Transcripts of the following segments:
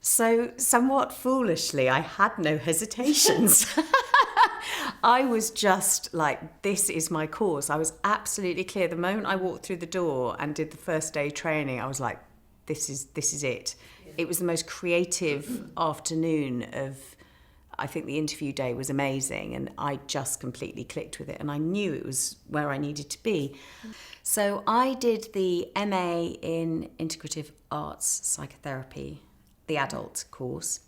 So somewhat foolishly, I had no hesitations. I was just like, this is my course. I was absolutely clear. The moment I walked through the door and did the first day training, I was like, this is it. Yeah. It was the most creative afternoon of, I think the interview day was amazing, and I just completely clicked with it, and I knew it was where I needed to be. So I did the MA in Integrative Arts Psychotherapy, the adult course,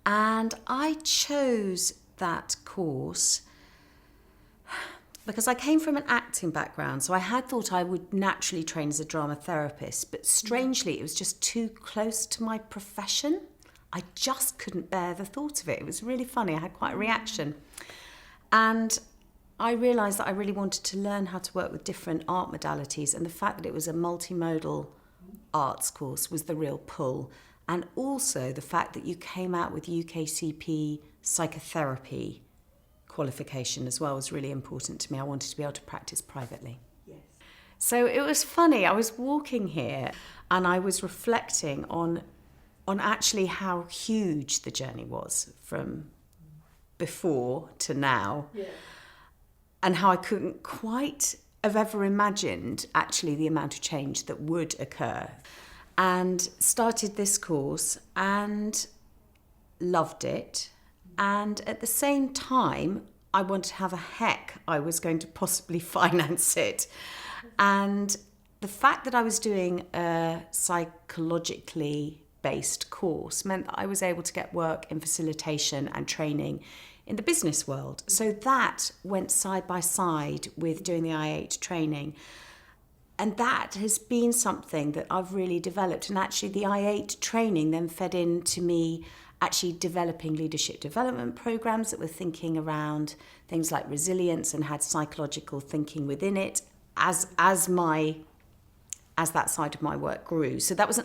and I chose that course because I came from an acting background, so I had thought I would naturally train as a drama therapist, but strangely it was just too close to my profession. I just couldn't bear the thought of it. It was really funny. I had quite a reaction. And I realised that I really wanted to learn how to work with different art modalities, and the fact that it was a multimodal arts course was the real pull. And also the fact that you came out with UKCP psychotherapy qualification as well was really important to me. I wanted to be able to practice privately. Yes. So it was funny. I was walking here and I was reflecting on actually how huge the journey was from before to now, and how I couldn't quite have ever imagined actually the amount of change that would occur. And started this course and loved it. And at the same time, I wanted to have a heck I was going to possibly finance it. And the fact that I was doing a psychologically based course meant that I was able to get work in facilitation and training in the business world. So that went side by side with doing the I8 training. And that has been something that I've really developed. And actually the I8 training then fed into me actually developing leadership development programs that were thinking around things like resilience and had psychological thinking within it as that side of my work grew. So that was a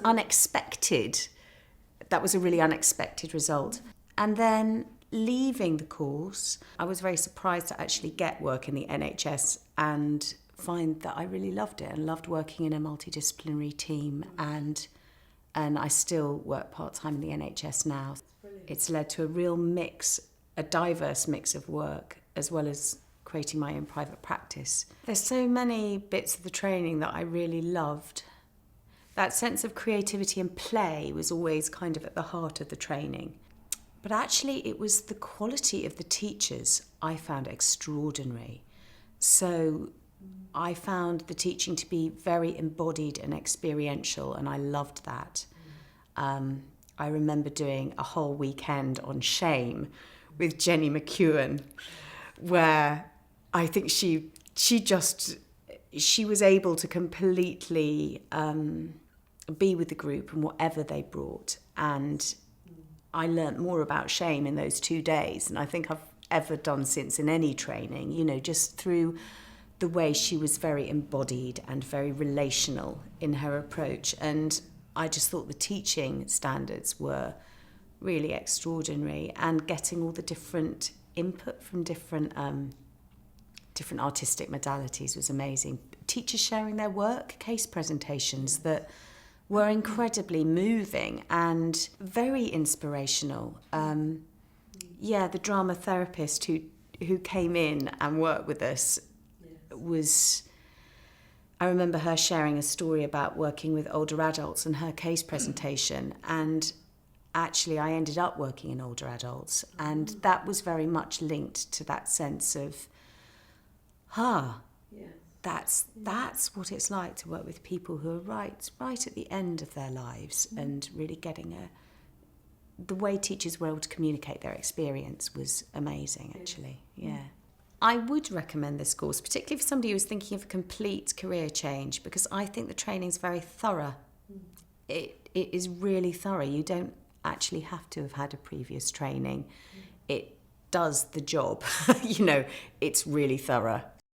really unexpected result. And then leaving the course, I was very surprised to actually get work in the NHS and find that I really loved it and loved working in a multidisciplinary team, and I still work part-time in the NHS now. It's led to a real mix, a diverse mix of work, as well as creating my own private practice. There's so many bits of the training that I really loved. That sense of creativity and play was always kind of at the heart of the training. But actually it was the quality of the teachers I found extraordinary. So I found the teaching to be very embodied and experiential, and I loved that. I remember doing a whole weekend on shame with Jenny McEwen, where I think she was able to completely be with the group and whatever they brought. And I learnt more about shame in those 2 days than I think I've ever done since in any training, just through the way she was very embodied and very relational in her approach. And I just thought the teaching standards were really extraordinary, and getting all the different input from different artistic modalities was amazing. Teachers sharing their work, case presentations that were incredibly moving and very inspirational. The drama therapist who came in and worked with us I remember her sharing a story about working with older adults and her case presentation, and actually I ended up working in older adults, and that was very much linked to that sense of, that's what it's like to work with people who are right at the end of their lives, and really getting the way teachers were able to communicate their experience was amazing, actually. I would recommend this course, particularly for somebody who's thinking of a complete career change, because I think the training's very thorough. It is really thorough. You don't actually have to have had a previous training. It does the job. It's really thorough.